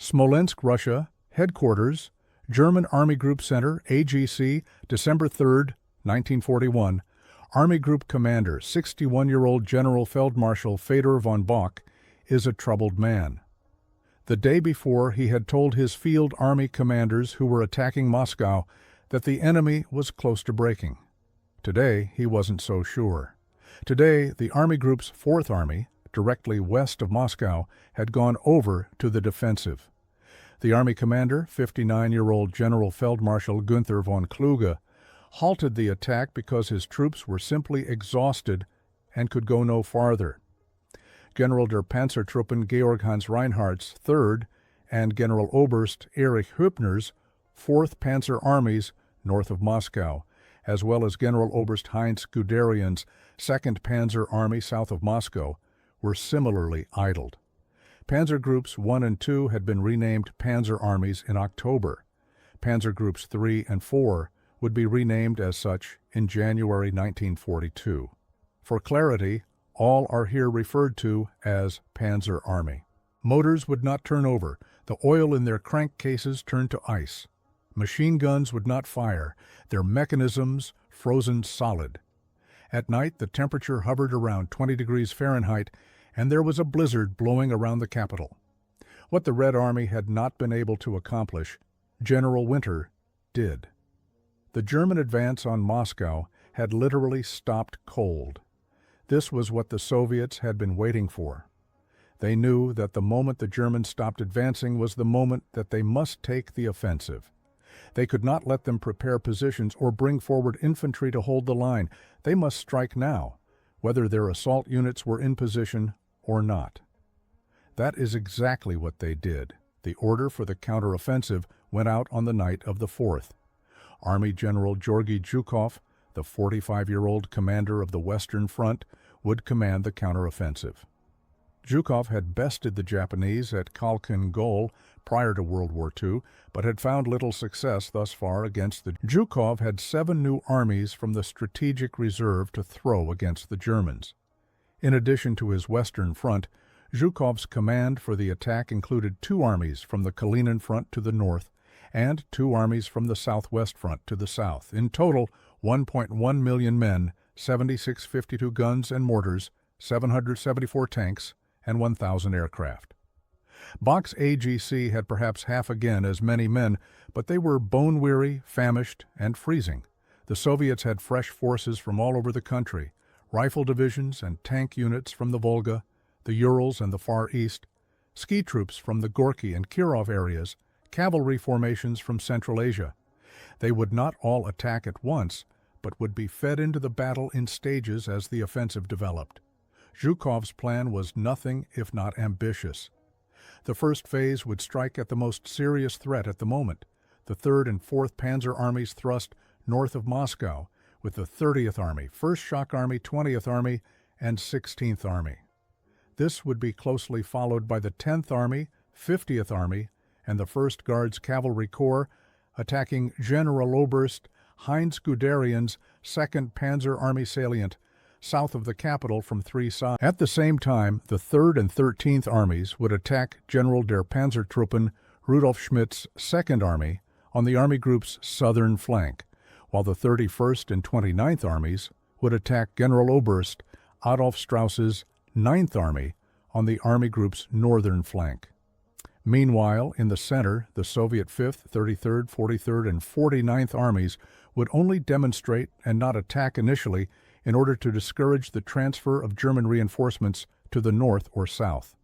Smolensk, Russia, Headquarters, German Army Group Center, AGC, December 3, 1941. Army Group Commander, 61-year-old General Feldmarschall Fedor von Bock, is a troubled man. The day before, he had told his field army commanders who were attacking Moscow that the enemy was close to breaking. Today, he wasn't so sure. Today, the Army Group's 4th Army, directly west of Moscow, had gone over to the defensive. The Army commander, 59-year-old General Feldmarschall Günther von Kluge, halted the attack because his troops were simply exhausted and could go no farther. General der Panzertruppen Georg Hans Reinhardt's 3rd and General Oberst Erich Hübner's 4th Panzer Armies north of Moscow, as well as General Oberst Heinz Guderian's 2nd Panzer Army south of Moscow, were similarly idled. Panzer Groups 1 and 2 had been renamed Panzer Armies in October. Panzer Groups 3 and 4 would be renamed as such in January 1942. For clarity, all are here referred to as Panzer Army. Motors would not turn over, the oil in their crankcases turned to ice. Machine guns would not fire, their mechanisms frozen solid. At night, the temperature hovered around 20 degrees Fahrenheit, and there was a blizzard blowing around the capital. What the Red Army had not been able to accomplish, General Winter did. The German advance on Moscow had literally stopped cold. This was what the Soviets had been waiting for. They knew that the moment the Germans stopped advancing was the moment that they must take the offensive. They could not let them prepare positions or bring forward infantry to hold the line. They must strike now, whether their assault units were in position or not. That is exactly what they did. The order for the counteroffensive went out on the night of the 4th. Army General Georgy Zhukov, the 45-year-old commander of the Western Front, would command the counteroffensive. Zhukov had bested the Japanese at Khalkhin Gol prior to World War II, but had found little success thus far against the Zhukov had 7 new armies from the Strategic Reserve to throw against the Germans. In addition to his Western Front, Zhukov's command for the attack included 2 armies from the Kalinin Front to the north and 2 armies from the Southwest Front to the south. In total, 1.1 million men, 76 .52 guns and mortars, 774 tanks, and 1,000 aircraft. Bock's AGC had perhaps half again as many men, but they were bone-weary, famished, and freezing. The Soviets had fresh forces from all over the country, rifle divisions and tank units from the Volga, the Urals and the Far East, ski troops from the Gorky and Kirov areas, cavalry formations from Central Asia. They would not all attack at once, but would be fed into the battle in stages as the offensive developed. Zhukov's plan was nothing if not ambitious. The first phase would strike at the most serious threat at the moment, the 3rd and 4th Panzer Armies thrust north of Moscow, with the 30th Army, 1st Shock Army, 20th Army, and 16th Army. This would be closely followed by the 10th Army, 50th Army, and the 1st Guards Cavalry Corps, attacking General Oberst Heinz Guderian's 2nd Panzer Army salient, south of the capital from 3 sides. At the same time, the 3rd and 13th Armies would attack General der Panzertruppen Rudolf Schmidt's 2nd Army on the Army Group's southern flank, while the 31st and 29th Armies would attack General Oberst Adolf Strauss's 9th Army on the Army Group's northern flank. Meanwhile, in the center, the Soviet 5th, 33rd, 43rd, and 49th Armies would only demonstrate and not attack initially in order to discourage the transfer of German reinforcements to the north or south.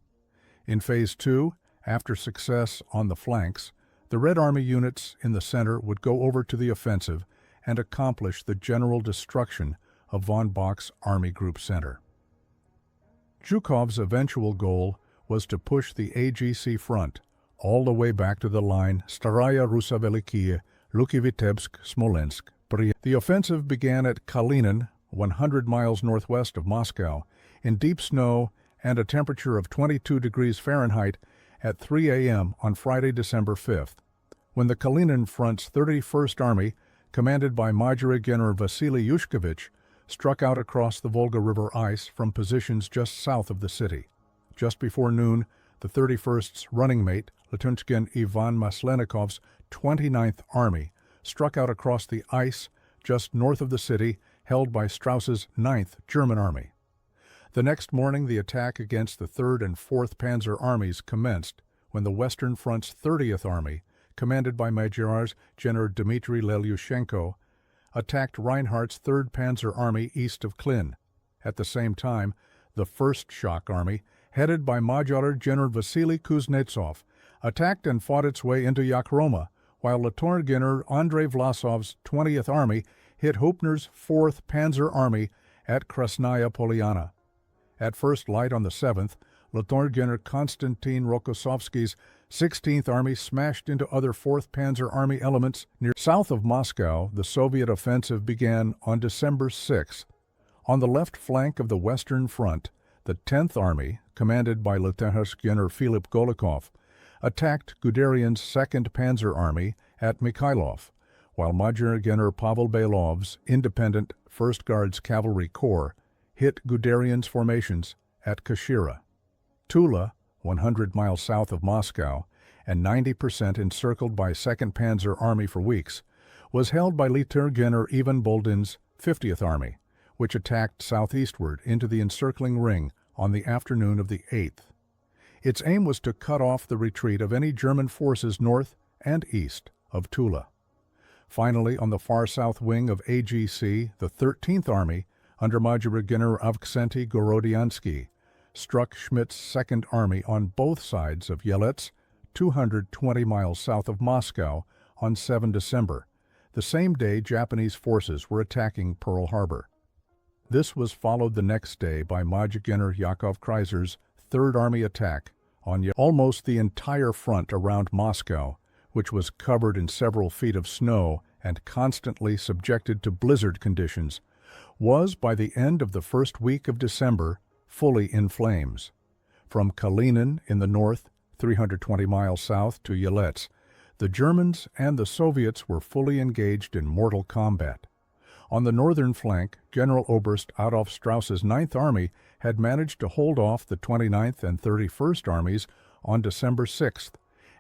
In Phase 2, after success on the flanks, the Red Army units in the center would go over to the offensive and accomplish the general destruction of von Bock's Army Group Center. Zhukov's eventual goal was to push the AGC front all the way back to the line Staraya Russa Velikiye, Luki-Vitebsk, Smolensk, Bryansk. The offensive began at Kalinin, 100 miles northwest of Moscow, in deep snow and a temperature of 22 degrees Fahrenheit at 3 a.m. on Friday, December 5th, when the Kalinin Front's 31st Army, commanded by Major General Vasily Yushkevich, struck out across the Volga River ice from positions just south of the city. Just before noon, the 31st's running mate, Lieutenant Ivan Maslenikov's 29th Army, struck out across the ice just north of the city, held by Strauss's 9th German Army. The next morning, the attack against the 3rd and 4th Panzer Armies commenced when the Western Front's 30th Army, commanded by Major General Dmitry Lelyushenko, attacked Reinhardt's 3rd Panzer Army east of Klin. At the same time, the 1st Shock Army, headed by Major General Vasily Kuznetsov, attacked and fought its way into Yakroma, while Lieutenant General Andrei Vlasov's 20th Army hit Hupner's 4th Panzer Army at Krasnaya Poliana. At first light on the 7th, Lieutenant General Konstantin Rokossovsky's 16th Army smashed into other 4th Panzer Army elements near south of Moscow. The Soviet offensive began on December 6th. On the left flank of the Western Front, the 10th Army, commanded by Lieutenant General Philip Golikov, attacked Guderian's 2nd Panzer Army at Mikhailov, while Major General Pavel Bailov's independent 1st Guards Cavalry Corps hit Guderian's formations at Kashira. Tula, 100 miles south of Moscow, and 90% encircled by 2nd Panzer Army for weeks, was held by Lieutenant General Ivan Boldin's 50th Army, which attacked southeastward into the encircling ring on the afternoon of the 8th. Its aim was to cut off the retreat of any German forces north and east of Tula. Finally, on the far south wing of AGC, the 13th Army, under Major General Avksentij Gorodiansky, struck Schmidt's 2nd Army on both sides of Yelets, 220 miles south of Moscow, on 7 December, the same day Japanese forces were attacking Pearl Harbor. This was followed the next day by Major General Yakov Kreiser's 3rd Army attack on almost the entire front around Moscow, which was covered in several feet of snow and constantly subjected to blizzard conditions, was, by the end of the first week of December, fully in flames. From Kalinin in the north, 320 miles south, to Yelets, the Germans and the Soviets were fully engaged in mortal combat. On the northern flank, General Oberst Adolf Strauss's 9th Army had managed to hold off the 29th and 31st Armies on December 6th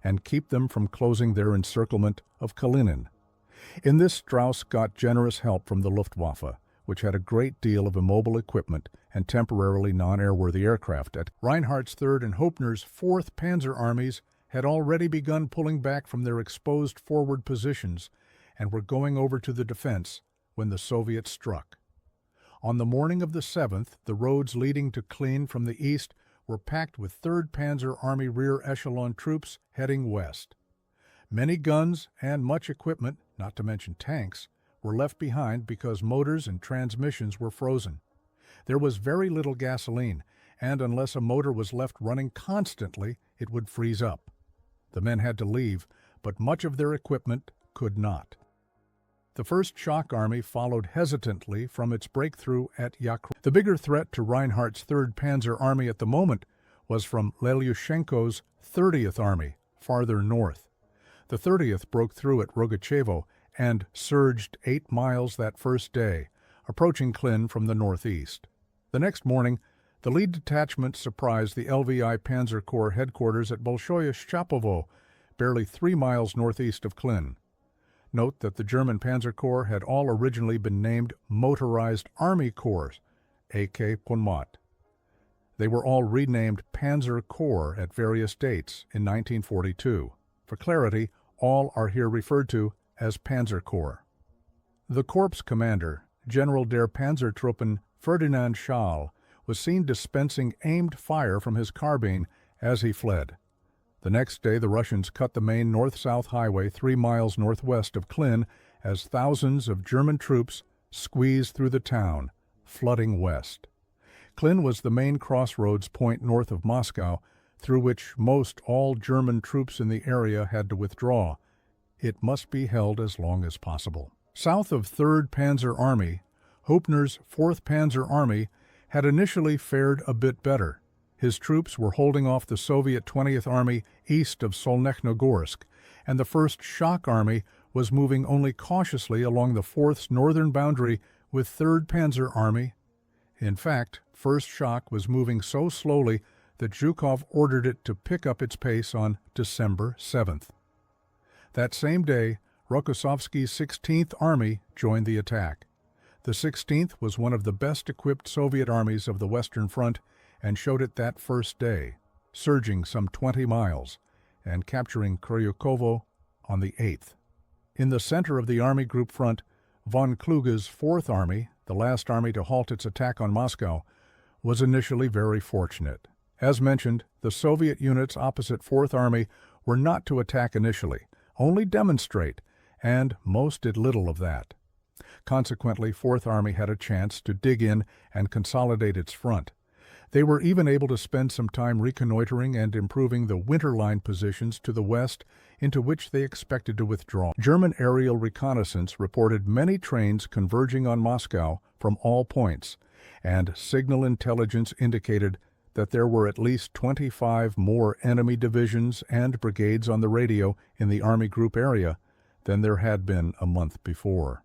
and keep them from closing their encirclement of Kalinin. In this, Strauss got generous help from the Luftwaffe, which had a great deal of immobile equipment and temporarily non-airworthy aircraft. Reinhardt's 3rd and Hopner's 4th Panzer Armies had already begun pulling back from their exposed forward positions and were going over to the defense when the Soviets struck. On the morning of the 7th, the roads leading to Klin from the east were packed with 3rd Panzer Army rear echelon troops heading west. Many guns and much equipment, not to mention tanks, were left behind because motors and transmissions were frozen. There was very little gasoline, and unless a motor was left running constantly, it would freeze up. The men had to leave, but much of their equipment could not. The 1st Shock Army followed hesitantly from its breakthrough at Yakroma. The bigger threat to Reinhardt's 3rd Panzer Army at the moment was from Lelyushenko's 30th Army, farther north. The 30th broke through at Rogachevo and surged 8 miles that first day, approaching Klin from the northeast. The next morning, the lead detachment surprised the LVI Panzer Corps headquarters at Bolshoye Shapovo, barely 3 miles northeast of Klin. Note that the German Panzer Corps had all originally been named Motorized Army Corps, A.K. Ponmat. They were all renamed Panzer Corps at various dates in 1942. For clarity, all are here referred to as Panzer Corps. The Corps commander, General der Panzertruppen Ferdinand Schall, was seen dispensing aimed fire from his carbine as he fled. The next day, the Russians cut the main north-south highway 3 miles northwest of Klin as thousands of German troops squeezed through the town, flooding west. Klin was the main crossroads point north of Moscow, through which most all German troops in the area had to withdraw. It must be held as long as possible. South of 3rd Panzer Army, Hopner's 4th Panzer Army had initially fared a bit better. His troops were holding off the Soviet 20th Army east of Solnechnogorsk, and the 1st Shock Army was moving only cautiously along the 4th's northern boundary with 3rd Panzer Army. In fact, 1st Shock was moving so slowly that Zhukov ordered it to pick up its pace on December 7th. That same day, Rokossovsky's 16th Army joined the attack. The 16th was one of the best-equipped Soviet armies of the Western Front and showed it that first day, surging some 20 miles and capturing Kryukovo on the 8th. In the center of the Army Group front, von Kluge's 4th Army, the last army to halt its attack on Moscow, was initially very fortunate. As mentioned, the Soviet units opposite 4th Army were not to attack initially, only demonstrate, and most did little of that. Consequently, 4th Army had a chance to dig in and consolidate its front. They were even able to spend some time reconnoitering and improving the winter line positions to the west into which they expected to withdraw. German aerial reconnaissance reported many trains converging on Moscow from all points, and signal intelligence indicated that there were at least 25 more enemy divisions and brigades on the radio in the Army Group area than there had been a month before.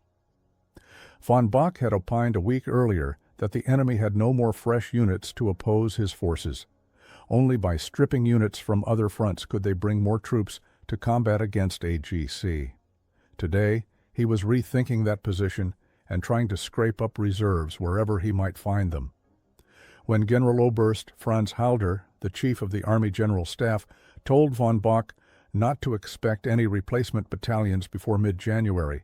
Von Bock had opined a week earlier that the enemy had no more fresh units to oppose his forces. Only by stripping units from other fronts could they bring more troops to combat against AGC. Today, he was rethinking that position and trying to scrape up reserves wherever he might find them. When Generaloberst Franz Halder, the chief of the Army General Staff, told von Bock not to expect any replacement battalions before mid-January,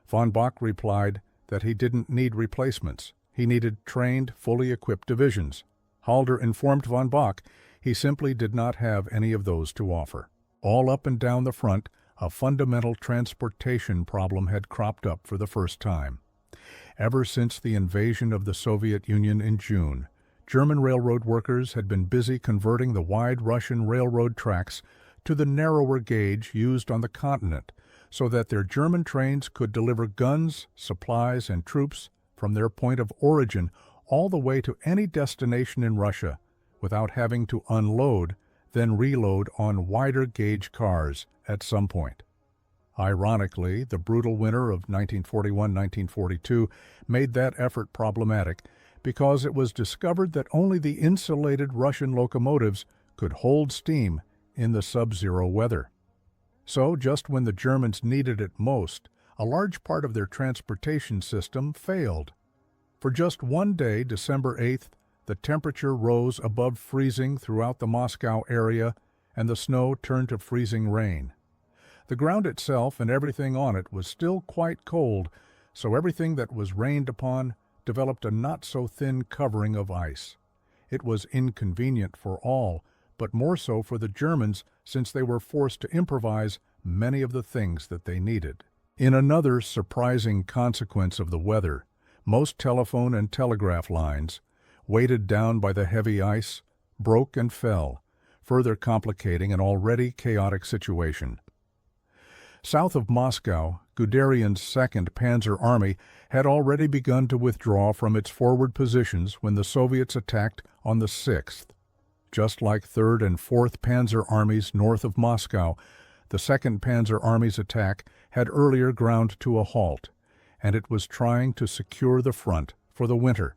von Bock replied that he didn't need replacements. He needed trained, fully equipped divisions. Halder informed von Bock he simply did not have any of those to offer. All up and down the front, a fundamental transportation problem had cropped up for the first time. Ever since the invasion of the Soviet Union in June, German railroad workers had been busy converting the wide Russian railroad tracks to the narrower gauge used on the continent so that their German trains could deliver guns, supplies, and troops from their point of origin all the way to any destination in Russia without having to unload, then reload on wider gauge cars at some point. Ironically, the brutal winter of 1941-1942 made that effort problematic because it was discovered that only the insulated Russian locomotives could hold steam in the sub-zero weather. So, just when the Germans needed it most, a large part of their transportation system failed. For just one day, December 8th, the temperature rose above freezing throughout the Moscow area, and the snow turned to freezing rain. The ground itself and everything on it was still quite cold, so everything that was rained upon developed a not-so-thin covering of ice. It was inconvenient for all, but more so for the Germans since they were forced to improvise many of the things that they needed. In another surprising consequence of the weather, most telephone and telegraph lines, weighted down by the heavy ice, broke and fell, further complicating an already chaotic situation. South of Moscow, Guderian's 2nd Panzer Army had already begun to withdraw from its forward positions when the Soviets attacked on the 6th. Just like 3rd and 4th Panzer Armies north of Moscow, the 2nd Panzer Army's attack had earlier ground to a halt, and it was trying to secure the front for the winter.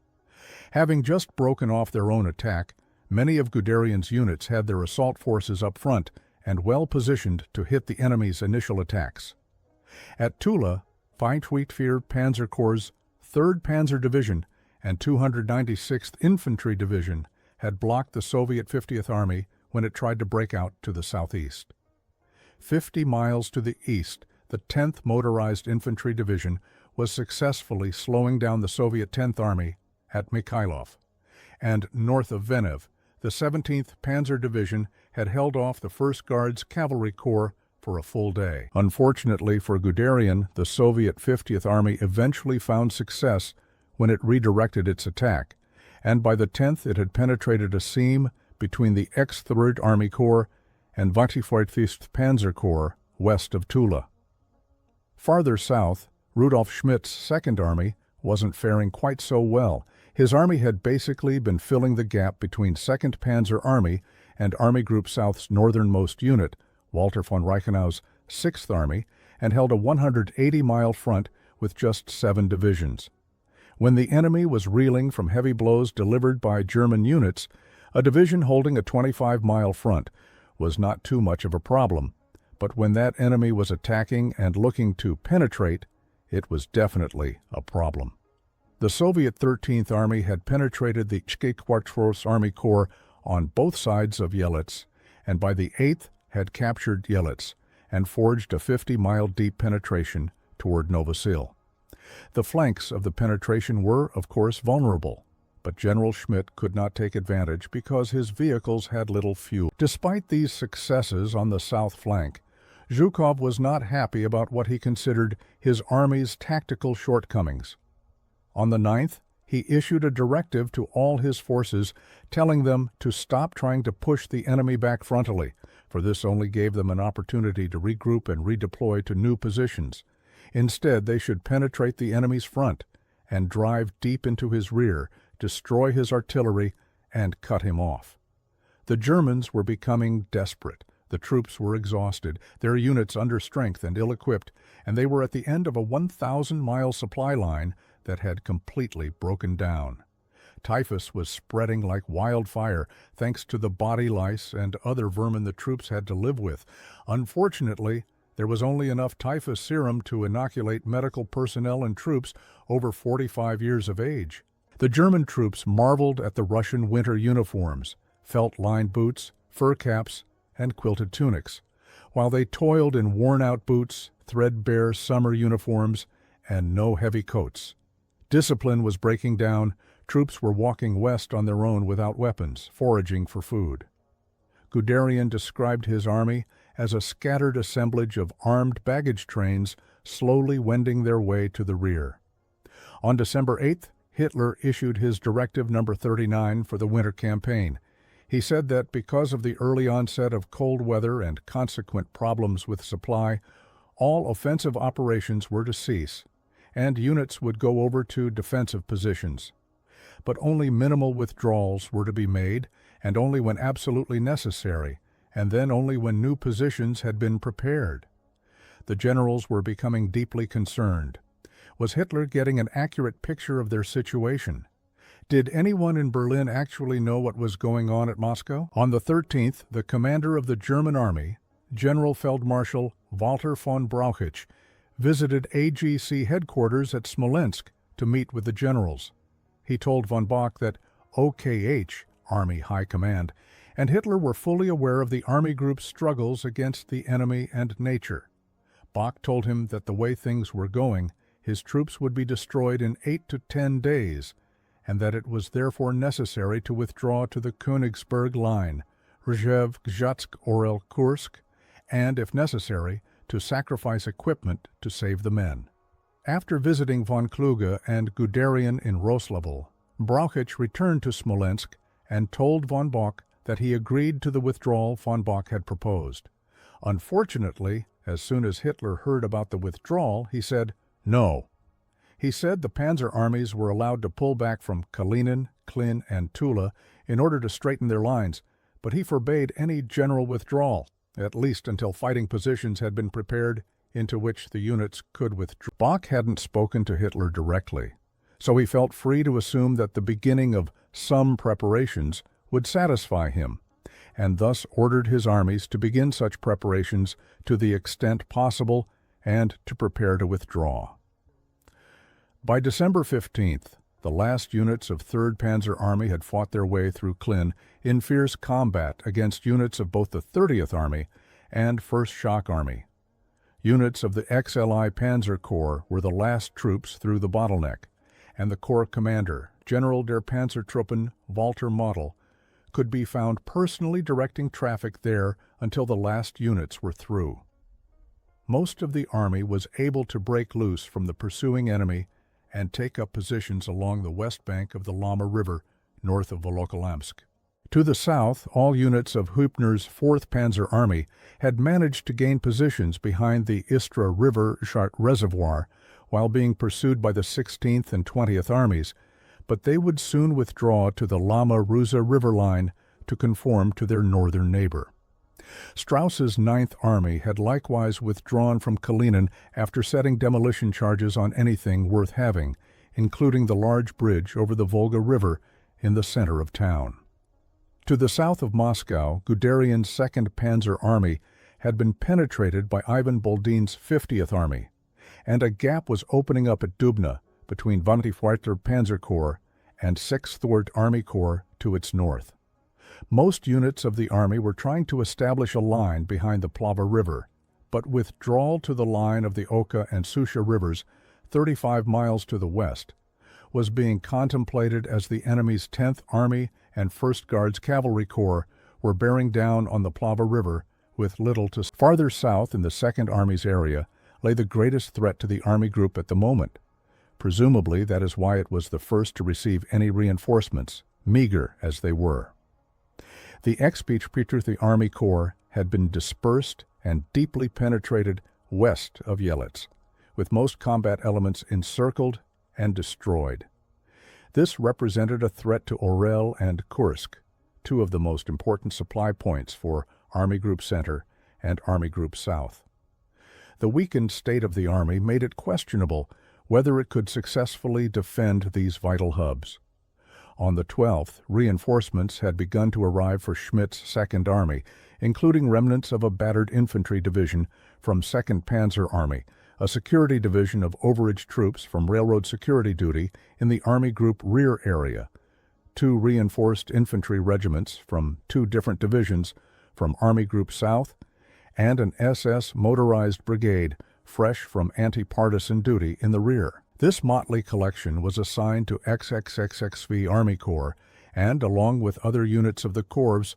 Having just broken off their own attack, many of Guderian's units had their assault forces up front and well positioned to hit the enemy's initial attacks. At Tula, Feinschwittfehr Panzer Corps' 3rd Panzer Division and 296th Infantry Division had blocked the Soviet 50th Army when it tried to break out to the southeast. 50 miles to the east, the 10th Motorized Infantry Division was successfully slowing down the Soviet 10th Army at Mikhailov, and north of Venev, the 17th Panzer Division had held off the 1st Guards Cavalry Corps for a full day. Unfortunately for Guderian, the Soviet 50th Army eventually found success when it redirected its attack, and by the 10th it had penetrated a seam between the X-3rd Army Corps and 24th Panzer Corps west of Tula. Farther south, Rudolf Schmidt's 2nd Army wasn't faring quite so well. His army had basically been filling the gap between 2nd Panzer Army and Army Group South's northernmost unit, Walter von Reichenau's 6th Army, and held a 180-mile front with just 7 divisions. When the enemy was reeling from heavy blows delivered by German units, A division holding a 25-mile front was not too much of a problem, but when that enemy was attacking and looking to penetrate, it was definitely a problem. The Soviet 13th Army had penetrated the Zhukov Army Corps on both sides of Yelets, and by the 8th had captured Yelets and forged a 50-mile deep penetration toward Novosil. The flanks of the penetration were, of course, vulnerable, but General Schmidt could not take advantage because his vehicles had little fuel. Despite these successes on the south flank, Zhukov was not happy about what he considered his army's tactical shortcomings. On the 9th, he issued a directive to all his forces telling them to stop trying to push the enemy back frontally, for this only gave them an opportunity to regroup and redeploy to new positions. Instead, they should penetrate the enemy's front and drive deep into his rear, destroy his artillery, and cut him off. The Germans were becoming desperate. The troops were exhausted, their units under strength and ill-equipped, and they were at the end of a 1,000-mile supply line that had completely broken down. Typhus was spreading like wildfire, thanks to the body lice and other vermin the troops had to live with. Unfortunately, there was only enough typhus serum to inoculate medical personnel and troops over 45 years of age. The German troops marveled at the Russian winter uniforms, felt-lined boots, fur caps, and quilted tunics, while they toiled in worn-out boots, threadbare summer uniforms, and no heavy coats. Discipline was breaking down. Troops were walking west on their own without weapons, foraging for food. Guderian described his army as a scattered assemblage of armed baggage trains slowly wending their way to the rear. On December 8th, Hitler issued his Directive No. 39 for the winter campaign. He said that because of the early onset of cold weather and consequent problems with supply, all offensive operations were to cease, and units would go over to defensive positions. But only minimal withdrawals were to be made, and only when absolutely necessary, and then only when new positions had been prepared. The generals were becoming deeply concerned. Was Hitler getting an accurate picture of their situation? Did anyone in Berlin actually know what was going on at Moscow? On the 13th, the commander of the German army, General Feldmarschall Walter von Brauchitsch, visited AGC headquarters at Smolensk to meet with the generals. He told von Bock that OKH, Army High Command, and Hitler were fully aware of the Army Group's struggles against the enemy and nature. Bock told him that the way things were going, his troops would be destroyed in 8 to 10 days, and that it was therefore necessary to withdraw to the Königsberg Line, Rzhev, Gzhatsk, Orel, Kursk, and, if necessary, to sacrifice equipment to save the men. After visiting von Kluge and Guderian in Roslavel, Brauchitsch returned to Smolensk and told von Bock that he agreed to the withdrawal von Bock had proposed. Unfortunately, as soon as Hitler heard about the withdrawal, he said no. He said the panzer armies were allowed to pull back from Kalinin, Klin, and Tula in order to straighten their lines, but he forbade any general withdrawal, at least until fighting positions had been prepared into which the units could withdraw. Bock hadn't spoken to Hitler directly, so he felt free to assume that the beginning of some preparations would satisfy him, and thus ordered his armies to begin such preparations to the extent possible and to prepare to withdraw. By December 15th, the last units of 3rd Panzer Army had fought their way through Klin in fierce combat against units of both the 30th Army and 1st Shock Army. Units of the XLI Panzer Corps were the last troops through the bottleneck, and the Corps commander, General der Panzertruppen Walter Model, could be found personally directing traffic there until the last units were through. Most of the army was able to break loose from the pursuing enemy and take up positions along the west bank of the Lama River, north of Volokholamsk. To the south, all units of Hübner's 4th Panzer Army had managed to gain positions behind the Istra River Chart Reservoir while being pursued by the 16th and 20th Armies, but they would soon withdraw to the Lama Ruza River line to conform to their northern neighbor. Strauss's 9th Army had likewise withdrawn from Kalinin after setting demolition charges on anything worth having, including the large bridge over the Volga River in the center of town. To the south of Moscow, Guderian's 2nd Panzer Army had been penetrated by Ivan Boldin's 50th Army, and a gap was opening up at Dubna between 24th Panzer Corps and 6th Third Army Corps to its north. Most units of the army were trying to establish a line behind the Plava River, but withdrawal to the line of the Oka and Susha rivers, 35 miles to the west, was being contemplated as the enemy's 10th Army and 1st Guards Cavalry Corps were bearing down on the Plava River with little to. Farther south in the 2nd Army's area lay the greatest threat to the Army group at the moment. Presumably that is why it was the first to receive any reinforcements, meager as they were. The ex-Petrov Army Corps had been dispersed and deeply penetrated west of Yelets, with most combat elements encircled and destroyed. This represented a threat to Orel and Kursk, two of the most important supply points for Army Group Center and Army Group South. The weakened state of the Army made it questionable whether it could successfully defend these vital hubs. On the 12th, reinforcements had begun to arrive for Schmidt's 2nd Army, including remnants of a battered infantry division from 2nd Panzer Army, a security division of overage troops from railroad security duty in the Army Group rear area, 2 reinforced infantry regiments from 2 different divisions from Army Group South, and an SS motorized brigade fresh from anti-partisan duty in the rear. This motley collection was assigned to XXXXV Army Corps and, along with other units of the Corps,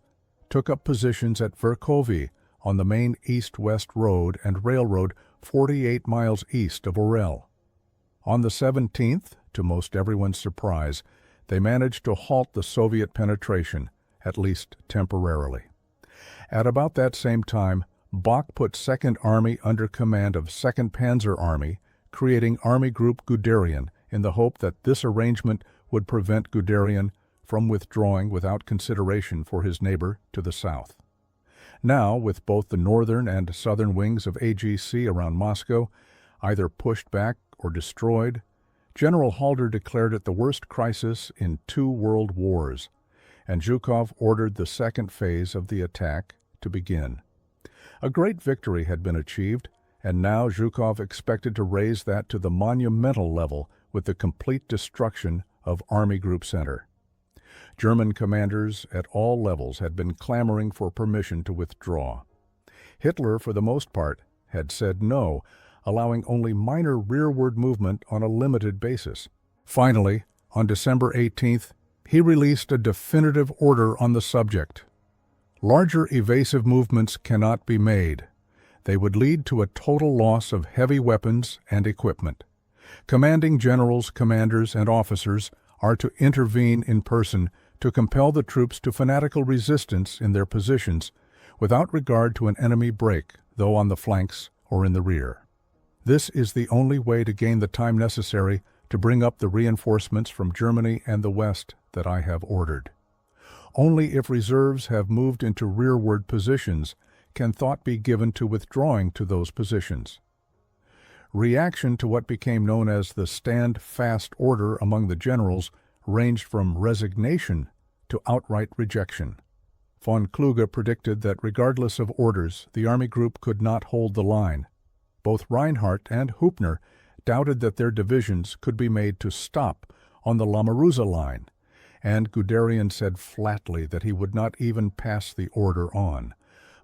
took up positions at Verkhovy on the main east-west road and railroad 48 miles east of Orel. On the 17th, to most everyone's surprise, they managed to halt the Soviet penetration, at least temporarily. At about that same time, Bok put 2nd Army under command of 2nd Panzer Army, creating Army Group Guderian in the hope that this arrangement would prevent Guderian from withdrawing without consideration for his neighbor to the south. Now, with both the northern and southern wings of AGC around Moscow either pushed back or destroyed, General Halder declared it the worst crisis in 2 world wars, and Zhukov ordered the 2nd phase of the attack to begin. A great victory had been achieved, and now Zhukov expected to raise that to the monumental level with the complete destruction of Army Group Center. German commanders at all levels had been clamoring for permission to withdraw. Hitler, for the most part, had said no, allowing only minor rearward movement on a limited basis. Finally, on December 18th, he released a definitive order on the subject. Larger evasive movements cannot be made. They would lead to a total loss of heavy weapons and equipment. Commanding generals, commanders, and officers are to intervene in person to compel the troops to fanatical resistance in their positions without regard to an enemy break, though on the flanks or in the rear. This is the only way to gain the time necessary to bring up the reinforcements from Germany and the West that I have ordered. Only if reserves have moved into rearward positions can thought be given to withdrawing to those positions. Reaction to what became known as the Stand Fast Order among the generals ranged from resignation to outright rejection. Von Kluge predicted that regardless of orders, the Army Group could not hold the line. Both Reinhardt and Hupner doubted that their divisions could be made to stop on the Lamaruza line, and Guderian said flatly that he would not even pass the order on.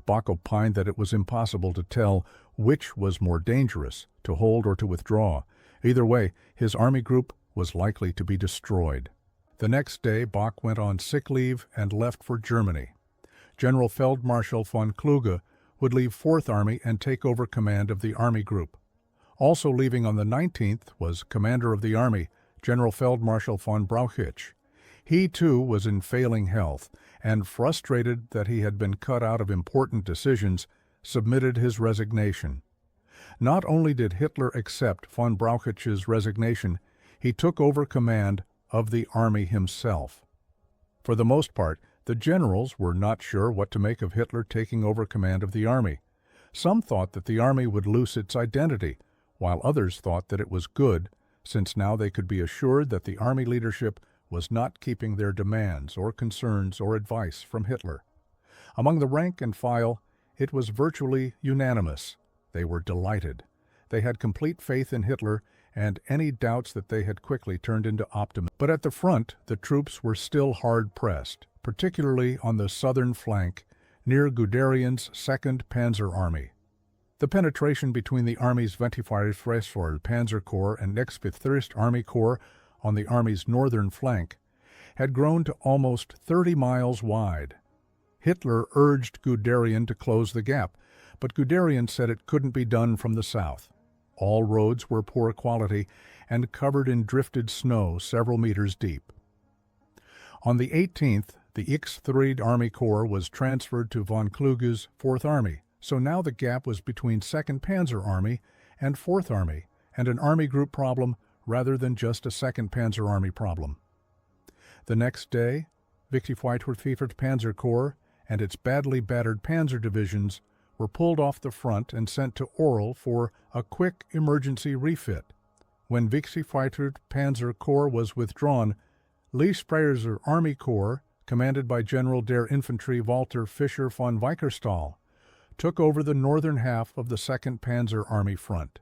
Bok opined that it was impossible to tell which was more dangerous, to hold or to withdraw. Either way, his army group was likely to be destroyed. The next day, Bok went on sick leave and left for Germany. General Feldmarschall von Kluge would leave 4th Army and take over command of the Army Group. Also leaving on the 19th was Commander of the Army, General Feldmarschall von Brauchitsch. He, too, was in failing health, and frustrated that he had been cut out of important decisions, submitted his resignation. Not only did Hitler accept von Brauchitsch's resignation, he took over command of the army himself. For the most part, the generals were not sure what to make of Hitler taking over command of the army. Some thought that the army would lose its identity, while others thought that it was good, since now they could be assured that the army leadership was not keeping their demands or concerns or advice from Hitler. Among the rank and file, it was virtually unanimous. They were delighted. They had complete faith in Hitler, and any doubts that they had quickly turned into optimism. But at the front, the troops were still hard-pressed, particularly on the southern flank, near Guderian's 2nd Panzer Army. The penetration between the Army's 24. Panzer Corps and next 1st Army Corps on the Army's northern flank had grown to almost 30 miles wide. Hitler urged Guderian to close the gap, but Guderian said it couldn't be done from the south. All roads were poor quality and covered in drifted snow several meters deep. On the 18th, the X-3 Army Corps was transferred to von Kluge's 4th Army, so now the gap was between 2nd Panzer Army and 4th Army, and an Army group problem rather than just a 2nd Panzer Army problem. The next day, 24. Panzer Corps and its badly battered panzer divisions were pulled off the front and sent to Orel for a quick emergency refit. When 24. Panzer Corps was withdrawn, Lee Spreyer's Army Corps, commanded by General der Infantry Walter Fischer von Weikerstal, took over the northern half of the 2nd Panzer Army front.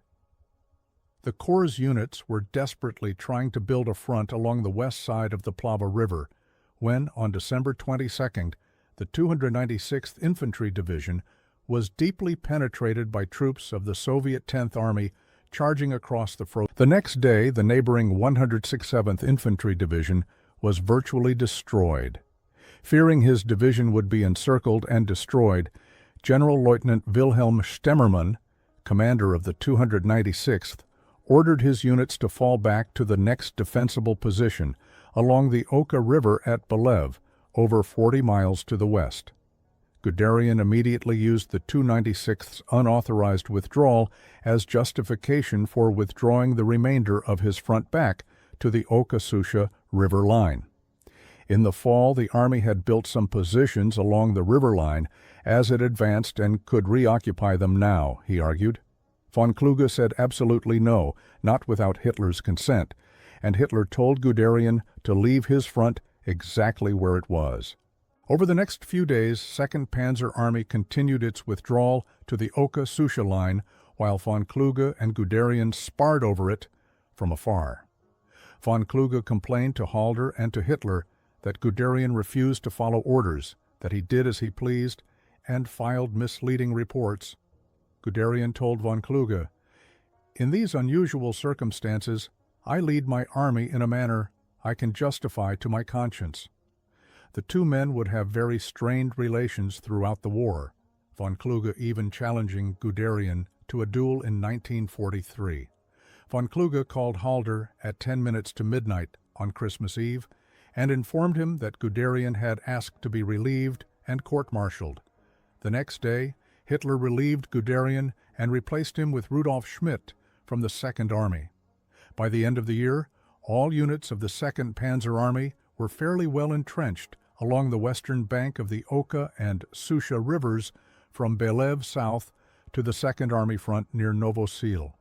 The Corps' units were desperately trying to build a front along the west side of the Plava River when, on December 22nd, the 296th Infantry Division was deeply penetrated by troops of the Soviet 10th Army charging across the frozen. The next day, the neighboring 167th Infantry Division was virtually destroyed. Fearing his division would be encircled and destroyed, General Lieutenant Wilhelm Stemmermann, commander of the 296th, ordered his units to fall back to the next defensible position along the Oka River at Belev, over 40 miles to the west. Guderian immediately used the 296th's unauthorized withdrawal as justification for withdrawing the remainder of his front back to the Oka-Susha River line. In the fall, the Army had built some positions along the river line as it advanced and could reoccupy them now, he argued. Von Kluge said absolutely no, not without Hitler's consent, and Hitler told Guderian to leave his front exactly where it was. Over the next few days, 2nd Panzer Army continued its withdrawal to the Oka-Susha line, while von Kluge and Guderian sparred over it from afar. Von Kluge complained to Halder and to Hitler that Guderian refused to follow orders, that he did as he pleased, and filed misleading reports. Guderian told von Kluge, "In these unusual circumstances, I lead my army in a manner I can justify to my conscience." The two men would have very strained relations throughout the war, von Kluge even challenging Guderian to a duel in 1943. Von Kluge called Halder at 10 minutes to midnight on Christmas Eve and informed him that Guderian had asked to be relieved and court-martialed. The next day, Hitler relieved Guderian and replaced him with Rudolf Schmidt from the 2nd Army. By the end of the year, all units of the 2nd Panzer Army were fairly well entrenched along the western bank of the Oka and Susha rivers from Belev south to the 2nd Army front near Novosil.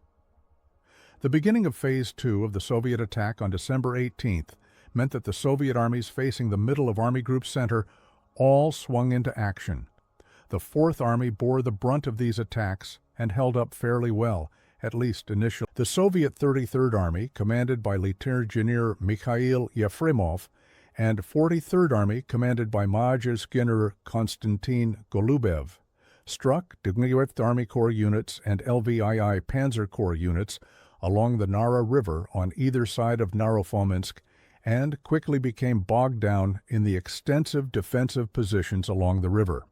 The beginning of Phase 2 of the Soviet attack on December 18th meant that the Soviet armies facing the middle of Army Group Center all swung into action. The 4th Army bore the brunt of these attacks and held up fairly well, at least initially. The Soviet 33rd Army, commanded by Lieutenant Engineer Mikhail Yefremov, and 43rd Army, commanded by Major Skinner Konstantin Golubev, struck WW2 Army Corps units and LWII Panzer Corps units along the Nara River on either side of Narofominsk and quickly became bogged down in the extensive defensive positions along the river.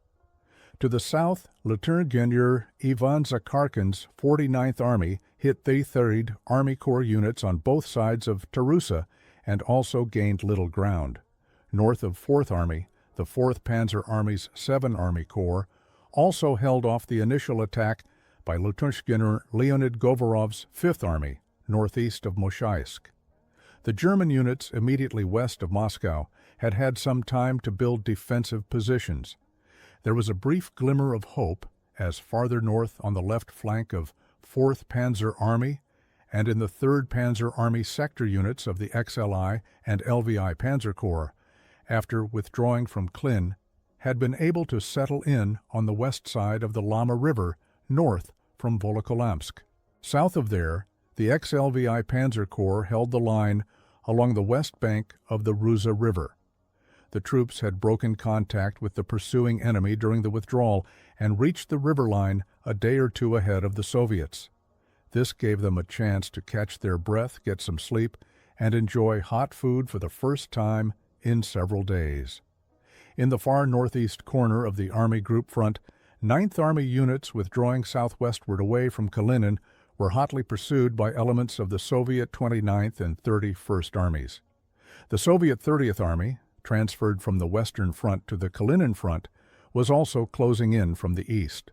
To the south, Lieutenant General Ivan Zakharkin's 49th Army hit the 3rd Army Corps units on both sides of Tarusa and also gained little ground. North of 4th Army, the 4th Panzer Army's 7th Army Corps also held off the initial attack by Lieutenant General Leonid Govorov's 5th Army, northeast of Moshaisk. The German units immediately west of Moscow had had some time to build defensive positions. There was a brief glimmer of hope as farther north on the left flank of 4th Panzer Army and in the 3rd Panzer Army sector units of the XLI and LVI Panzer Corps, after withdrawing from Klin, had been able to settle in on the west side of the Lama River, north from Volokholamsk. South of there, the XLVI Panzer Corps held the line along the west bank of the Ruza River. The troops had broken contact with the pursuing enemy during the withdrawal and reached the river line a day or two ahead of the Soviets. This gave them a chance to catch their breath, get some sleep, and enjoy hot food for the first time in several days. In the far northeast corner of the Army Group front, 9th Army units withdrawing southwestward away from Kalinin were hotly pursued by elements of the Soviet 29th and 31st Armies. The Soviet 30th Army, transferred from the Western Front to the Kalinin Front, was also closing in from the east.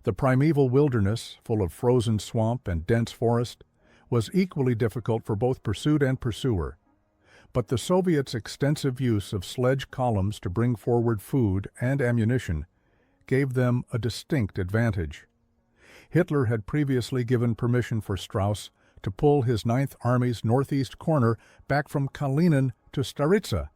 The primeval wilderness, full of frozen swamp and dense forest, was equally difficult for both pursued and pursuer. But the Soviets' extensive use of sledge columns to bring forward food and ammunition gave them a distinct advantage. Hitler had previously given permission for Strauss to pull his 9th Army's northeast corner back from Kalinin to Staritsa,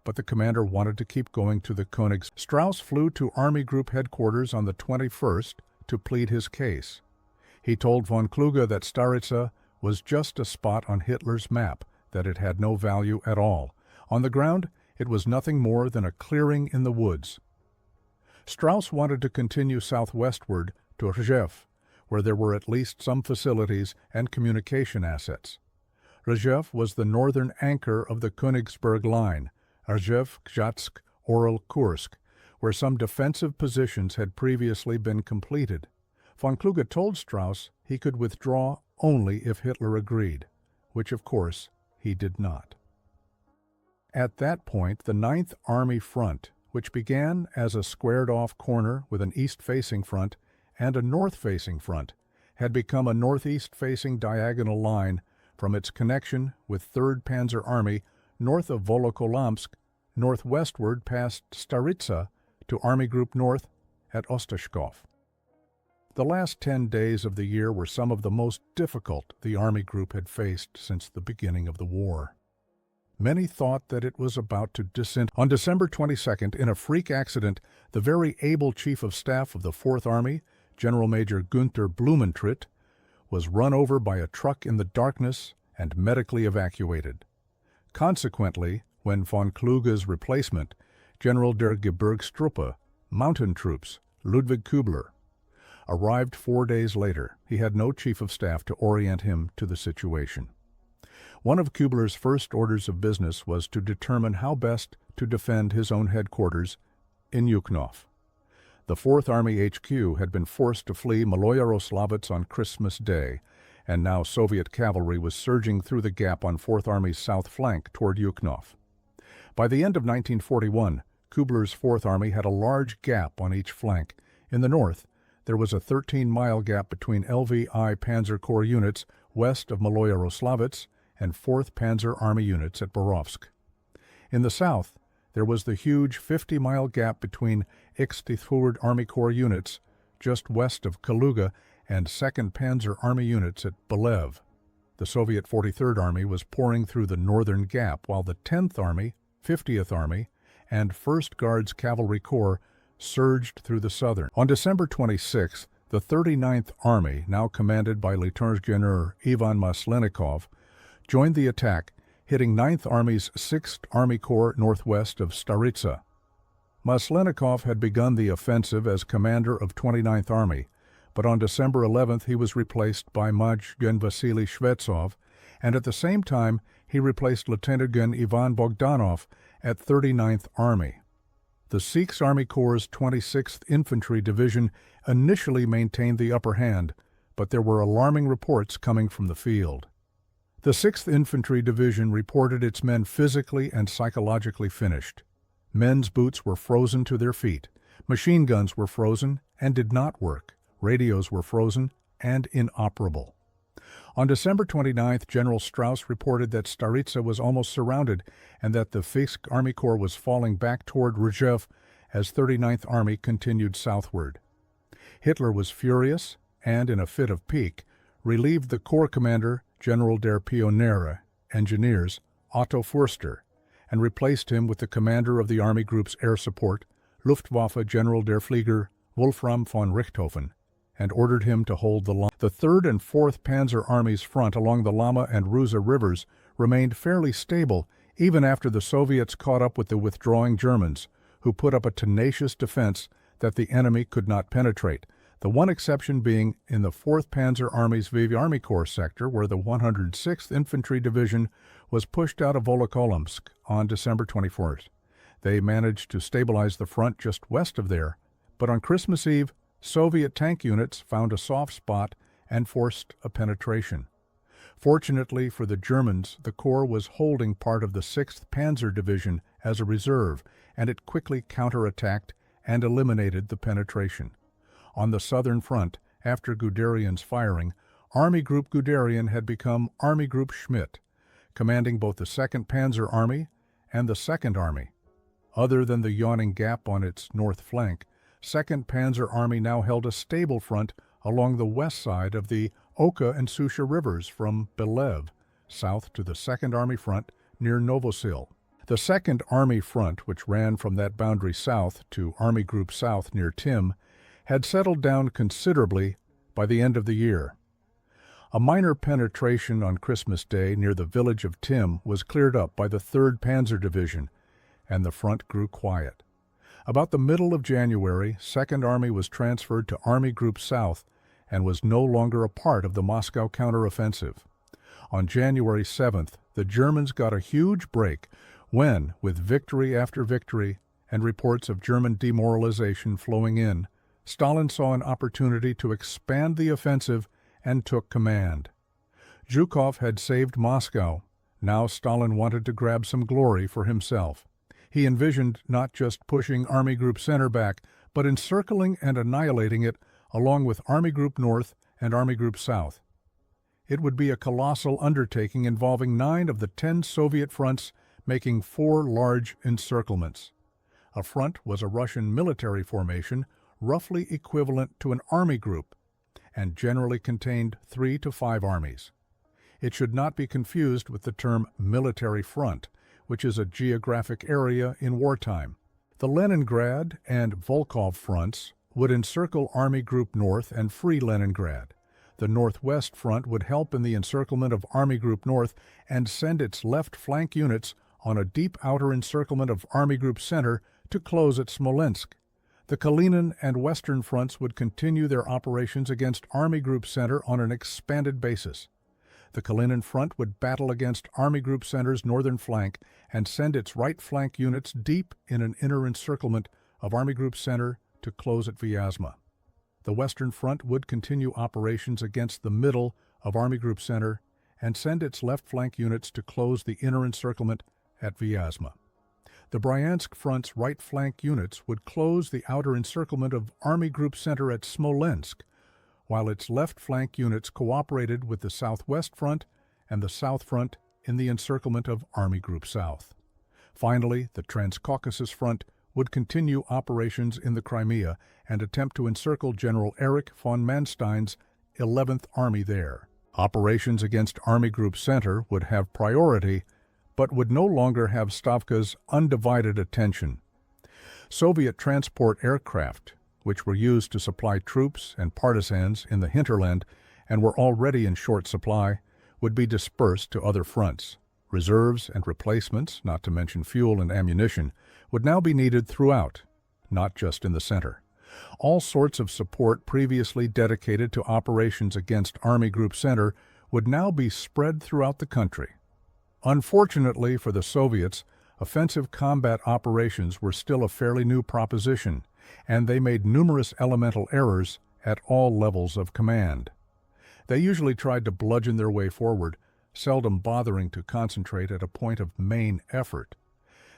but the commander wanted to keep going to the Königs. Strauss flew to Army Group headquarters on the 21st to plead his case. He told von Kluge that Staritsa was just a spot on Hitler's map, that it had no value at all. On the ground, it was nothing more than a clearing in the woods. Strauss wanted to continue southwestward to Rzhev, where there were at least some facilities and communication assets. Rzhev was the northern anchor of the Königsberg Line, Rzhev, Gzhatsk, Orel, Kursk, where some defensive positions had previously been completed. Von Kluge told Strauss he could withdraw only if Hitler agreed, which of course he did not. At that point, the 9th Army Front, which began as a squared-off corner with an east-facing front and a north-facing front, had become a northeast-facing diagonal line from its connection with 3rd Panzer Army north of Volokholamsk, northwestward past Staritsa to Army Group North at Ostashkov. The last 10 days of the year were some of the most difficult the Army Group had faced since the beginning of the war. Many thought that it was about to disintegrate. On December 22nd, in a freak accident, the very able Chief of Staff of the 4th Army, General Major Günther Blumentritt, was run over by a truck in the darkness and medically evacuated. Consequently, when von Kluge's replacement, General der Gebirgstruppe, Mountain Troops, Ludwig Kübler, arrived 4 days later, he had no chief of staff to orient him to the situation. One of Kübler's first orders of business was to determine how best to defend his own headquarters in Yukhnov. The 4th Army HQ had been forced to flee Maloyaroslavets on Christmas Day, and now Soviet cavalry was surging through the gap on 4th Army's south flank toward Yukhnov. By the end of 1941, Kübler's 4th Army had a large gap on each flank. In the north, there was a 13-mile gap between LVI Panzer Corps units west of Maloyaroslavets and 4th Panzer Army units at Borovsk. In the south, there was the huge 50-mile gap between 63rd Army Corps units just west of Kaluga and 2nd Panzer Army units at Belev. The Soviet 43rd Army was pouring through the northern gap, while the 10th Army, 50th Army, and 1st Guards Cavalry Corps surged through the southern. On December 26th, the 39th Army, now commanded by Lieutenant General Ivan Maslenikov, joined the attack, hitting 9th Army's 6th Army Corps northwest of Staritsa. Maslenikov had begun the offensive as commander of 29th Army, but on December 11th he was replaced by Maj. Gen. Vasily Shvetsov, and at the same time he replaced Lieutenant Gen. Ivan Bogdanov at 39th Army. The 6th Army Corps' 26th Infantry Division initially maintained the upper hand, but there were alarming reports coming from the field. The 6th Infantry Division reported its men physically and psychologically finished. Men's boots were frozen to their feet, machine guns were frozen and did not work, radios were frozen and inoperable. On December 29th, General Strauss reported that Staritsa was almost surrounded and that the 5th Army Corps was falling back toward Rzhev as 39th Army continued southward. Hitler was furious and, in a fit of pique, relieved the Corps Commander, General der Pioniere, Engineers, Otto Förster, and replaced him with the commander of the Army Group's air support, Luftwaffe General der Flieger, Wolfram von Richthofen, and ordered him to hold the line. The 3rd and 4th Panzer Army's front along the Lama and Ruza rivers remained fairly stable even after the Soviets caught up with the withdrawing Germans, who put up a tenacious defense that the enemy could not penetrate, the one exception being in the 4th Panzer Army's VV Army Corps sector, where the 106th Infantry Division was pushed out of Volokholamsk on December 21st. They managed to stabilize the front just west of there, but on Christmas Eve, Soviet tank units found a soft spot and forced a penetration. Fortunately for the Germans, the Corps was holding part of the 6th Panzer Division as a reserve, and it quickly counterattacked and eliminated the penetration. On the southern front, after Guderian's firing, Army Group Guderian had become Army Group Schmidt, commanding both the 2nd Panzer Army and the 2nd Army. Other than the yawning gap on its north flank, 2nd Panzer Army now held a stable front along the west side of the Oka and Susha rivers from Belev, south to the 2nd Army front near Novosil. The 2nd Army front, which ran from that boundary south to Army Group South near Tim, had settled down considerably by the end of the year. A minor penetration on Christmas Day near the village of Tim was cleared up by the 3rd Panzer Division, and the front grew quiet. About the middle of January, 2nd Army was transferred to Army Group South and was no longer a part of the Moscow counteroffensive. On January 7th, the Germans got a huge break when, with victory after victory and reports of German demoralization flowing in, Stalin saw an opportunity to expand the offensive and took command. Zhukov had saved Moscow. Now Stalin wanted to grab some glory for himself. He envisioned not just pushing Army Group Center back, but encircling and annihilating it along with Army Group North and Army Group South. It would be a colossal undertaking involving 9 of the 10 Soviet fronts, making 4 large encirclements. A front was a Russian military formation, roughly equivalent to an army group, and generally contained 3 to 5 armies. It should not be confused with the term military front, which is a geographic area in wartime. The Leningrad and Volkhov fronts would encircle Army Group North and free Leningrad. The Northwest Front would help in the encirclement of Army Group North and send its left flank units on a deep outer encirclement of Army Group Center to close at Smolensk. The Kalinin and Western fronts would continue their operations against Army Group Center on an expanded basis. The Kalinin front would battle against Army Group Center's northern flank and send its right flank units deep in an inner encirclement of Army Group Center to close at Vyazma. The Western Front would continue operations against the middle of Army Group Center and send its left flank units to close the inner encirclement at Vyazma. The Bryansk Front's right flank units would close the outer encirclement of Army Group Center at Smolensk, while its left flank units cooperated with the Southwest Front and the South Front in the encirclement of Army Group South. Finally, the Transcaucasus Front would continue operations in the Crimea and attempt to encircle General Erich von Manstein's 11th Army there. Operations against Army Group Center would have priority, but would no longer have Stavka's undivided attention. Soviet transport aircraft, which were used to supply troops and partisans in the hinterland and were already in short supply, would be dispersed to other fronts. Reserves and replacements, not to mention fuel and ammunition, would now be needed throughout, not just in the center. All sorts of support previously dedicated to operations against Army Group Center would now be spread throughout the country. Unfortunately for the Soviets, offensive combat operations were still a fairly new proposition, and they made numerous elemental errors at all levels of command. They usually tried to bludgeon their way forward, seldom bothering to concentrate at a point of main effort.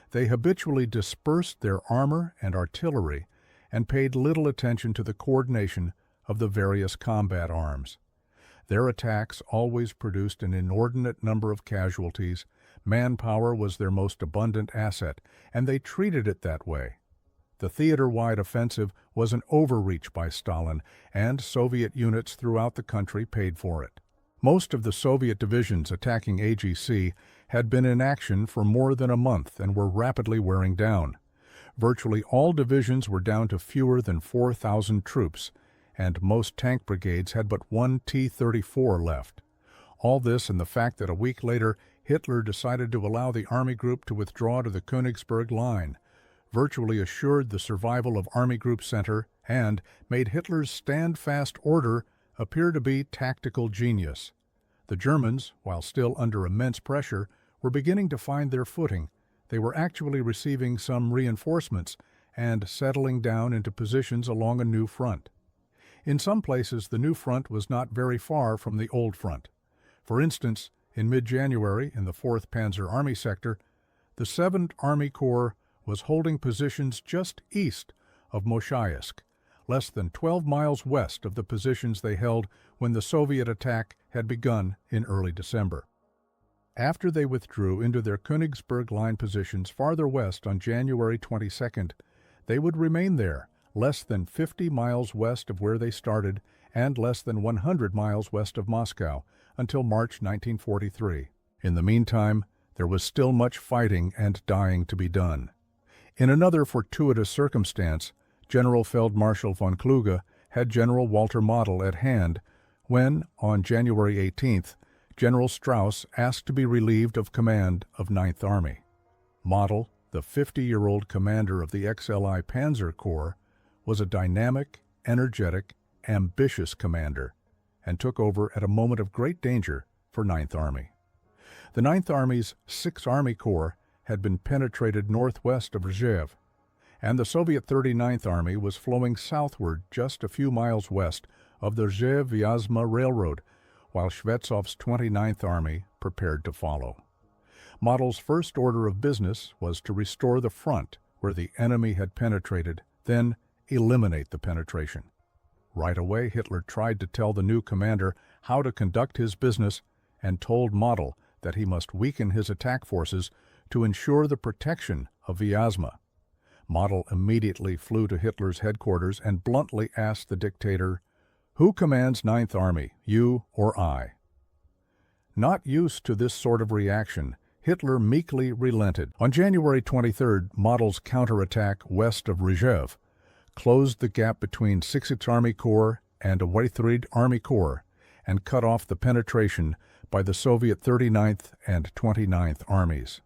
They habitually dispersed their armor and artillery and paid little attention to the coordination of the various combat arms. Their attacks always produced an inordinate number of casualties. Manpower was their most abundant asset, and they treated it that way. The theater-wide offensive was an overreach by Stalin, and Soviet units throughout the country paid for it. Most of the Soviet divisions attacking AGC had been in action for more than a month and were rapidly wearing down. Virtually all divisions were down to fewer than 4,000 troops, and most tank brigades had but one T-34 left. All this and the fact that a week later Hitler decided to allow the Army Group to withdraw to the Königsberg Line virtually assured the survival of Army Group Center and made Hitler's stand-fast order appear to be tactical genius. The Germans, while still under immense pressure, were beginning to find their footing. They were actually receiving some reinforcements and settling down into positions along a new front. In some places, the new front was not very far from the old front. For instance, in mid-January, in the 4th Panzer Army sector, the 7th Army Corps was holding positions just east of Moshaiysk, less than 12 miles west of the positions they held when the Soviet attack had begun in early December. After they withdrew into their Königsberg Line positions farther west on January 22nd, they would remain there, less than 50 miles west of where they started and less than 100 miles west of Moscow, until March 1943. In the meantime, there was still much fighting and dying to be done. In another fortuitous circumstance, General Feldmarschall von Kluge had General Walter Model at hand when, on January 18th, General Strauss asked to be relieved of command of 9th Army. Model, the 50-year-old commander of the XLI Panzer Corps, was a dynamic, energetic, ambitious commander and took over at a moment of great danger for 9th Army. The 9th Army's 6th Army Corps had been penetrated northwest of Rzhev, and the Soviet 39th Army was flowing southward just a few miles west of the Rzhev-Vyazma Railroad, while Shvetsov's 29th Army prepared to follow. Model's first order of business was to restore the front where the enemy had penetrated, then eliminate the penetration. Right away, Hitler tried to tell the new commander how to conduct his business and told Model that he must weaken his attack forces to ensure the protection of Vyazma. Model immediately flew to Hitler's headquarters and bluntly asked the dictator, "Who commands 9th Army, you or I?" Not used to this sort of reaction, Hitler meekly relented. On January 23rd, Model's counterattack west of Rzhev closed the gap between 6th Army Corps and a WW2 Army Corps and cut off the penetration by the Soviet 39th and 29th Armies.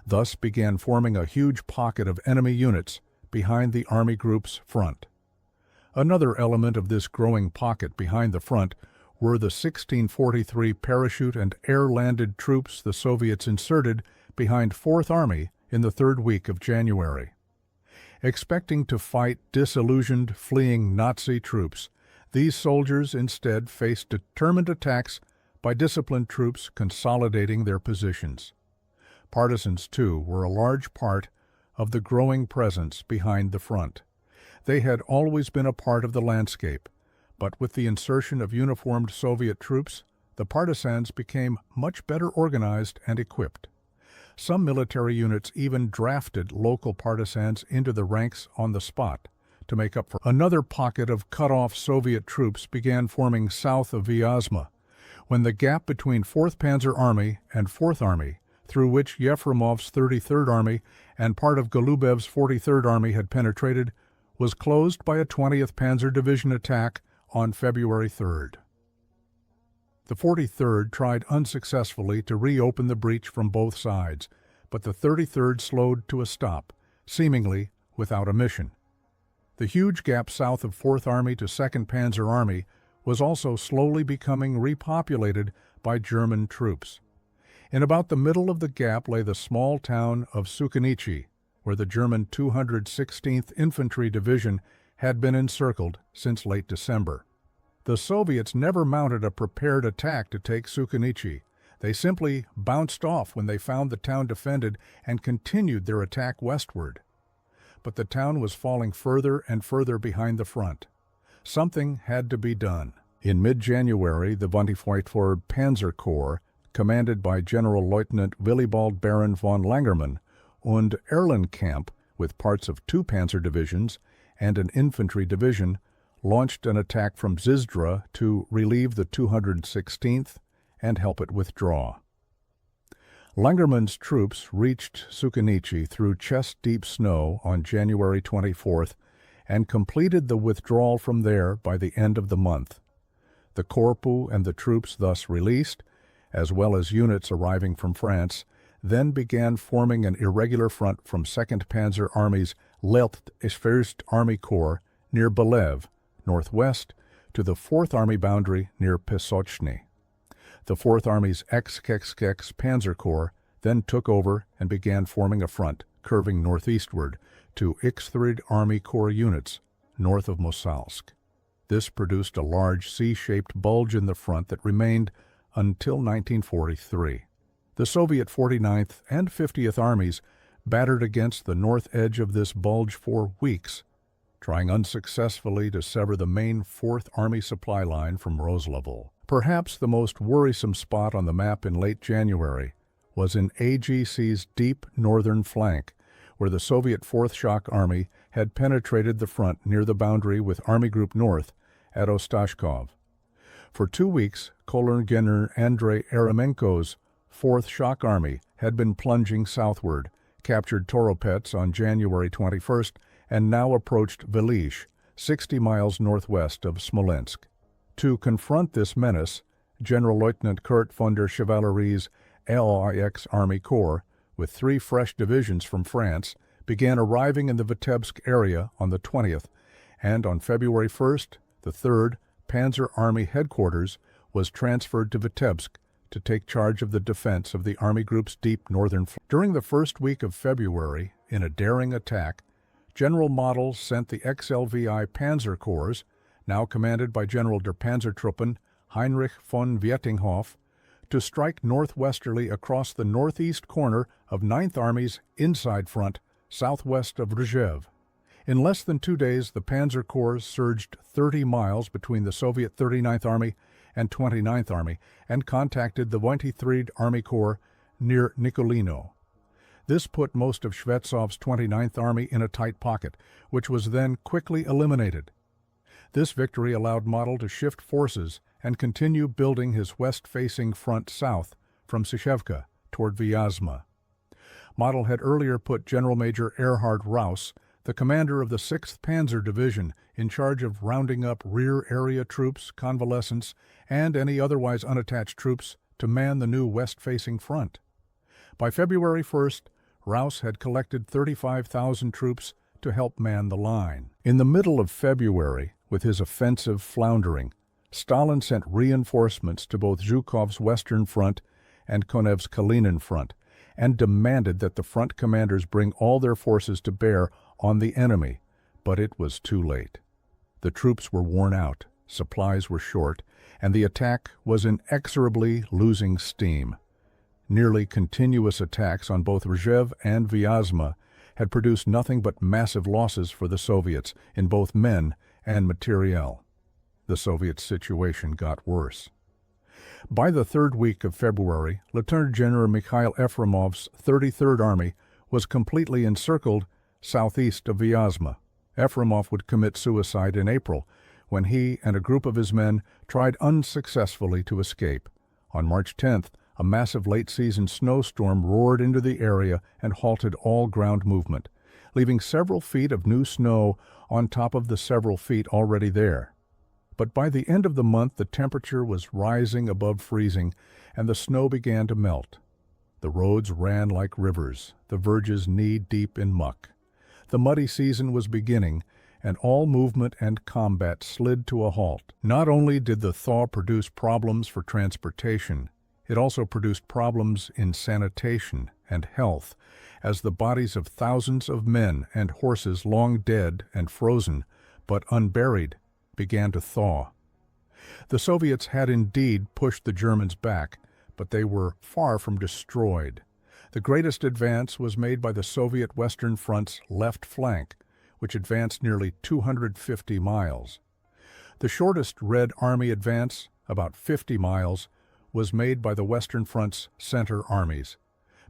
Thus began forming a huge pocket of enemy units behind the Army Group's front. Another element of this growing pocket behind the front were the 1643 parachute and air-landed troops the Soviets inserted behind 4th Army in the 3rd week of January. Expecting to fight disillusioned, fleeing Nazi troops, these soldiers instead faced determined attacks by disciplined troops consolidating their positions. Partisans, too, were a large part of the growing presence behind the front. They had always been a part of the landscape, but with the insertion of uniformed Soviet troops, the partisans became much better organized and equipped. Some military units even drafted local partisans into the ranks on the spot to make up for. Another pocket of cut-off Soviet troops began forming south of Vyazma, when the gap between 4th Panzer Army and 4th Army, through which Yefremov's 33rd Army and part of Golubev's 43rd Army had penetrated, was closed by a 20th Panzer Division attack on February 3rd. The 43rd tried unsuccessfully to reopen the breach from both sides, but the 33rd slowed to a stop, seemingly without a mission. The huge gap south of 4th Army to 2nd Panzer Army was also slowly becoming repopulated by German troops. In about the middle of the gap lay the small town of Sukhanichi, where the German 216th Infantry Division had been encircled since late December. The Soviets never mounted a prepared attack to take Sukhanichi. They simply bounced off when they found the town defended and continued their attack westward. But the town was falling further and further behind the front. Something had to be done. In mid-January, the 24th Panzer Corps, commanded by General Lieutenant Willibald Baron von Langermann, und Erlenkamp, with parts of 2 panzer divisions and an infantry division, launched an attack from Zizdra to relieve the 216th and help it withdraw. Langermann's troops reached Sukhanichi through chest-deep snow on January 24th and completed the withdrawal from there by the end of the month. The Corps and the troops thus released, as well as units arriving from France, then began forming an irregular front from 2nd Panzer Army's Left First Army Corps near Belev, northwest, to the 4th Army boundary near Pesochny. The 4th Army's XXX Panzer Corps then took over and began forming a front, curving northeastward, to X3rd Army Corps units north of Mosalsk. This produced a large C-shaped bulge in the front that remained until 1943. The Soviet 49th and 50th Armies battered against the north edge of this bulge for weeks, trying unsuccessfully to sever the main 4th Army supply line from Roslavel. Perhaps the most worrisome spot on the map in late January was in AGC's deep northern flank, where the Soviet 4th Shock Army had penetrated the front near the boundary with Army Group North at Ostashkov. For 2 weeks, Colonel Andrei Eremenko's 4th Shock Army had been plunging southward, captured Toropets on January 21st, and now approached Velish, 60 miles northwest of Smolensk. To confront this menace, General Lieutenant Kurt von der Chevallerie's LIX Army Corps, with 3 fresh divisions from France, began arriving in the Vitebsk area on the 20th, and on February 1st, the 3rd Panzer Army Headquarters was transferred to Vitebsk to take charge of the defense of the Army Group's deep northern flank. During the first week of February, in a daring attack, General Model sent the XLVI Panzer Corps, now commanded by General der Panzertruppen Heinrich von Vietinghoff, to strike northwesterly across the northeast corner of 9th Army's inside front, southwest of Rzhev. In less than 2 days, the Panzer Corps surged 30 miles between the Soviet 39th Army and 29th Army and contacted the 23rd Army Corps near Nikolino. This put most of Shvetsov's 29th Army in a tight pocket, which was then quickly eliminated. This victory allowed Model to shift forces and continue building his west-facing front south from Syshevka toward Vyazma. Model had earlier put General Major Erhard Raus, the commander of the 6th Panzer Division, in charge of rounding up rear area troops, convalescents, and any otherwise unattached troops to man the new west-facing front. By February 1st, Raus had collected 35,000 troops to help man the line. In the middle of February, with his offensive floundering, Stalin sent reinforcements to both Zhukov's Western Front and Konev's Kalinin Front, and demanded that the front commanders bring all their forces to bear on the enemy, but it was too late. The troops were worn out, supplies were short, and the attack was inexorably losing steam. Nearly continuous attacks on both Rzhev and Vyazma had produced nothing but massive losses for the Soviets in both men and materiel. The Soviet situation got worse. By the 3rd week of February, Lieutenant General Mikhail Efremov's 33rd Army was completely encircled southeast of Vyazma. Efremov would commit suicide in April, when he and a group of his men tried unsuccessfully to escape. On March 10th, a massive late-season snowstorm roared into the area and halted all ground movement, leaving several feet of new snow on top of the several feet already there. But by the end of the month, the temperature was rising above freezing, and the snow began to melt. The roads ran like rivers, the verges knee-deep in muck. The muddy season was beginning, and all movement and combat slid to a halt. Not only did the thaw produce problems for transportation, it also produced problems in sanitation and health, as the bodies of thousands of men and horses long dead and frozen, but unburied, began to thaw. The Soviets had indeed pushed the Germans back, but they were far from destroyed. The greatest advance was made by the Soviet Western Front's left flank, which advanced nearly 250 miles. The shortest Red Army advance, about 50 miles, was made by the Western Front's center armies.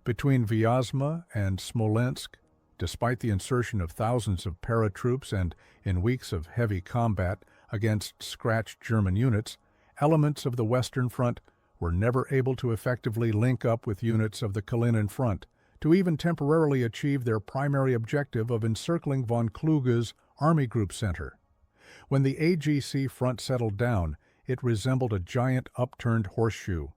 Between Vyazma and Smolensk, despite the insertion of thousands of paratroops and in weeks of heavy combat, Against scratched German units, elements of the Western Front were never able to effectively link up with units of the Kalinin Front to even temporarily achieve their primary objective of encircling von Kluge's Army Group Center. When the AGC front settled down, it resembled a giant upturned horseshoe.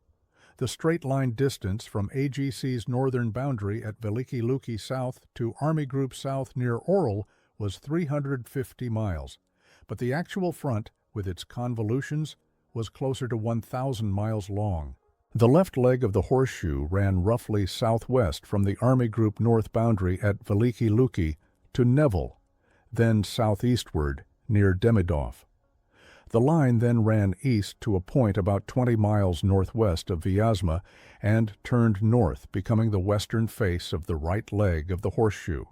The straight-line distance from AGC's northern boundary at Veliki Luki South to Army Group South near Orel was 350 miles, but the actual front, with its convolutions, was closer to 1,000 miles long. The left leg of the horseshoe ran roughly southwest from the Army Group North boundary at Veliki Luki to Nevel, then southeastward near Demidov. The line then ran east to a point about 20 miles northwest of Vyazma and turned north, becoming the western face of the right leg of the horseshoe.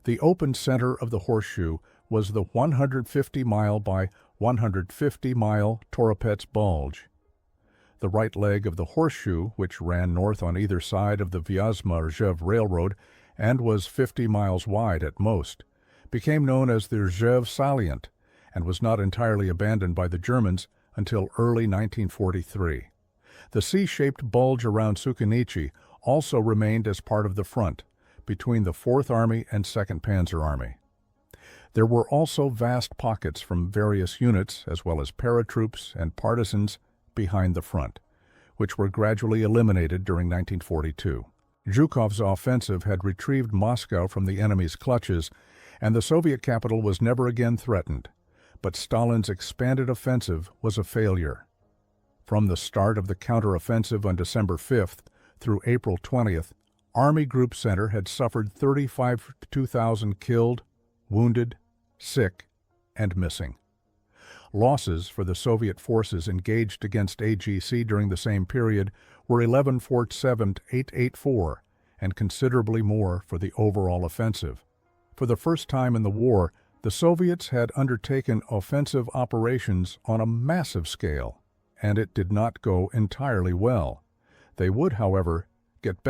The open center of the horseshoe was the 150-mile by 150-mile Toropets Bulge. The right leg of the horseshoe, which ran north on either side of the Vyazma-Rzhev Railroad and was 50 miles wide at most, became known as the Rzhev Salient, and was not entirely abandoned by the Germans until early 1943. The C-shaped bulge around Sukhanichi also remained as part of the front, between the 4th Army and 2nd Panzer Army. There were also vast pockets from various units, as well as paratroops and partisans, behind the front, which were gradually eliminated during 1942. Zhukov's offensive had retrieved Moscow from the enemy's clutches, and the Soviet capital was never again threatened. But Stalin's expanded offensive was a failure. From the start of the counteroffensive on December 5th through April 20th, Army Group Center had suffered 32,000 killed, wounded, sick, and missing. Losses for the Soviet forces engaged against AGC during the same period were 11 Fort 7-884 and considerably more for the overall offensive. For the first time in the war, the Soviets had undertaken offensive operations on a massive scale, and it did not go entirely well. They would, however, get better.